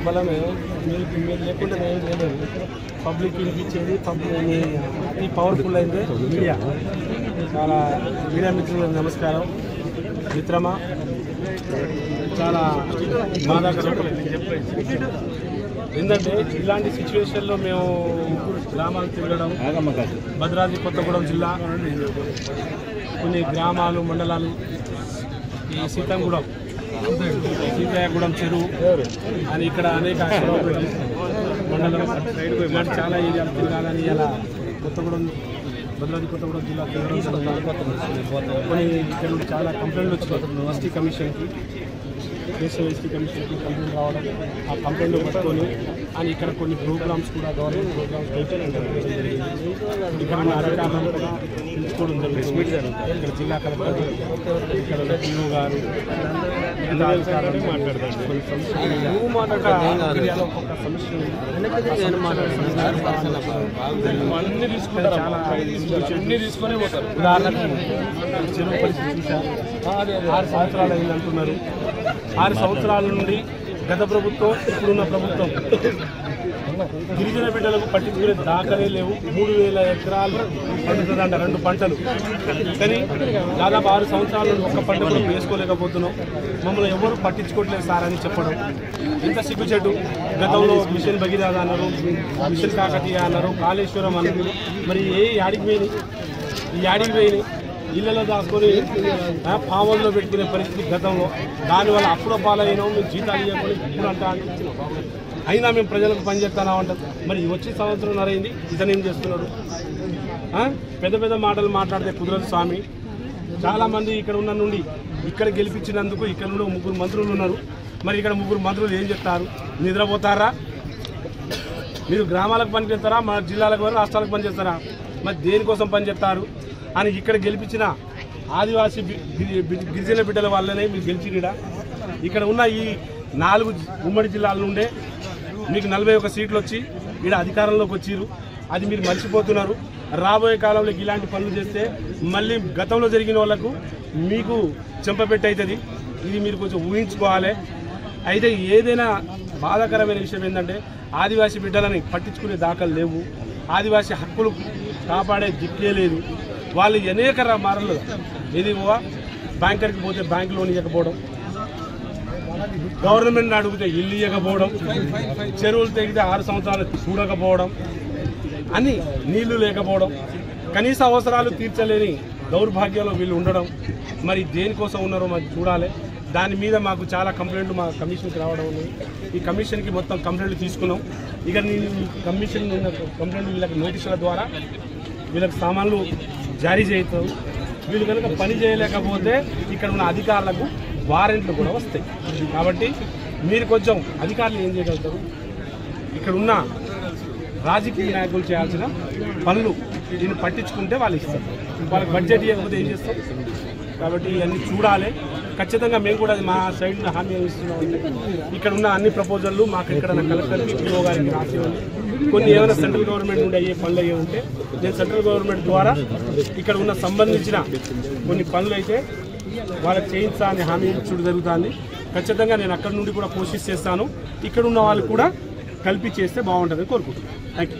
బలమే మీరు లేకుండా ఏం చేయలేదు. పబ్లిక్ వినిపించేది అతి పవర్ఫుల్ అయింది మీడియా. చాలా మీడియా మిత్రులకు నమస్కారం. మిత్రమా, చాలా బాధాకరం ఏంటంటే ఇలాంటి సిచ్యువేషన్లో మేము గ్రామాలు తిరగడం, భద్రాద్రి కొత్తగూడెం జిల్లా కొన్ని గ్రామాలు మండలాలు, ఈ సీతంగూడెం సీతాయగూడెం చెరువు అని ఇక్కడ అనేక మండలం ఇలాంటి చాలా ఏరియాలు తిరగాలని ఇలా భద్రాద్రి కొత్తగూడెం జిల్లా కొన్ని ఇక్కడ చాలా కంప్లైంట్లు వచ్చినాయి. ఎస్టీ కమిషన్కి, దేశీయ ఎస్టీ కమిషన్కి కంప్లైంట్ రావడం, ఆ కంప్లైంట్ పట్టుకొని అని ఇక్కడ కొన్ని ప్రోగ్రామ్స్ కూడా గవర్నమెంట్ ప్రోగ్రామ్స్ ఇక్కడ ఉన్న అధికారులను కూడా తెలుసుకోవడం జరిగింది. ఇక్కడ జిల్లా కలెక్టర్, ఇక్కడ పిఓ గారు మాట్లాడతారు. కొన్ని సమస్యలు ఒక్కొక్క సమస్య అన్ని తీసుకొని పోతారు. ఉదాహరణకు చెరువు పరిస్థితి చూశారు. 6 సంవత్సరాలు అయింది అంటున్నారు. 6 సంవత్సరాల నుండి గత ప్రభుత్వం, ఇప్పుడున్న ప్రభుత్వం గిరిజన బిడ్డలకు పట్టించుకునే దాఖలే లేవు. 3000 ఎకరాలు పండుతుందంట 2 పంటలు. కానీ దాదాపు 6 సంవత్సరాల నుండి ఒక్క పంట కూడా వేసుకోలేకపోతున్నాం. మమ్మల్ని ఎవరు పట్టించుకోవట్లేదు సార్ అని చెప్పడం ఇంత సిగ్గుచెట్టు. గతంలో మిషన్ భగీరథ అన్నారు, మిషన్ కాకతీయ అన్నారు, కాళేశ్వరం అన్నారు. మరి యాడికి పోయినాయి? ఇళ్లలో దాచుకొని పావుల్లో పెట్టుకునే పరిస్థితి గతంలో. దానివల్ల అప్పుడ పాలైనాం. మేము జీతాలు ఇవ్వకొని ఇప్పుడు అంటా అయినా మేము ప్రజలకు పనిచేస్తానా అంటారు. మరి వచ్చి సంవత్సరంన్నర అయింది, ఇతను ఏం చేస్తున్నాడు? పెద్ద పెద్ద మాటలు మాట్లాడితే కుదరదు స్వామి. చాలామంది ఇక్కడ ఉన్న నుండి ఇక్కడ గెలిపించినందుకు ఇక్కడ నుండి 3 మంత్రులు ఉన్నారు. మరి ఇక్కడ 3 మంత్రులు ఏం చెప్తారు? నిద్రపోతారా? మీరు గ్రామాలకు పనిచేస్తారా, మన జిల్లాలకు రాష్ట్రాలకు పనిచేస్తారా? మరి దేనికోసం పనిచేస్తారు అని ఇక్కడ గెలిపించిన ఆదివాసీ గిరిజన బిడ్డల వల్లనే మీరు గెలిచినడా? ఇక్కడ ఉన్న ఈ 4 ఉమ్మడి జిల్లాల నుండే మీకు 41 సీట్లు వచ్చి ఇక్కడ అధికారంలోకి వచ్చిరు. అది మీరు మర్చిపోతున్నారు. రాబోయే కాలంలో ఇలాంటి పనులు చేస్తే మళ్ళీ గతంలో జరిగిన వాళ్లకు మీకు చెంపపెట్టి అవుతుంది. ఇది మీరు కొంచెం ఊహించుకోవాలి. అయితే ఏదైనా బాధాకరమైన విషయం ఏంటంటే ఆదివాసీ బిడ్డలని పట్టించుకునే దాఖలు లేవు. ఆదివాసీ హక్కులు కాపాడే దిక్కే లేదు. వాళ్ళు అనేక మార్లు ఇది బ్యాంకర్కి పోతే బ్యాంక్ లోన్ ఇవ్వకపోవడం, గవర్నమెంట్ అడిగితే ఇల్లు ఇవ్వకపోవడం, చెరువులు తెగితే 6 సంవత్సరాలు చూడకపోవడం, అని నీళ్లు లేకపోవడం, కనీస అవసరాలు తీర్చలేని దౌర్భాగ్యంలో వీళ్ళు ఉండడం. మరి దేనికోసం ఉన్నారో మాకు చూడాలి. దాని మీద మాకు చాలా కంప్లైంట్లు మా కమిషన్కి రావడం ఉన్నాయి. ఈ కమిషన్కి మొత్తం కంప్లైంట్లు తీసుకున్నాం. ఇక నేను కమిషన్ కంప్లైంట్ వీళ్ళకి నోటీసుల ద్వారా వీళ్ళకి సామాన్లు జారీ చేస్తాం. వీళ్ళు కనుక పని చేయలేకపోతే ఇక్కడ ఉన్న అధికారులకు వారెంట్లు కూడా వస్తాయి. కాబట్టి మీరు కొంచెం అధికారులు ఏం చేయగలుగుతారు? ఇక్కడ ఉన్న రాజకీయ నాయకులు చేయాల్సిన పనులు దీన్ని పట్టించుకుంటే వాళ్ళు ఇస్తారు. వాళ్ళకి బడ్జెట్ ఇవ్వకపోతే ఏం చేస్తాం? కాబట్టి ఇవన్నీ చూడాలి. ఖచ్చితంగా మేము కూడా మా సైడ్ హామీ ఇస్తున్నాం. ఇక్కడ ఉన్న అన్ని ప్రపోజల్లు మాకు ఇక్కడ కలెక్టర్కి, పిఓ గారికి రాసి ఉంది. కొన్ని ఏమైనా సెంట్రల్ గవర్నమెంట్ నుండి అయ్యే పనులు అయ్యే ఉంటే నేను సెంట్రల్ గవర్నమెంట్ ద్వారా ఇక్కడ ఉన్న సంబంధించిన కొన్ని పనులు అయితే వాళ్ళకి చేయించాలని హామీ ఇచ్చడం జరుగుతుంది. ఖచ్చితంగా నేను అక్కడ నుండి కూడా కోషిష్ చేస్తాను. ఇక్కడ ఉన్న వాళ్ళు కూడా కలిపి చేస్తే బాగుంటుందని కోరుకుంటున్నాను. Thank you.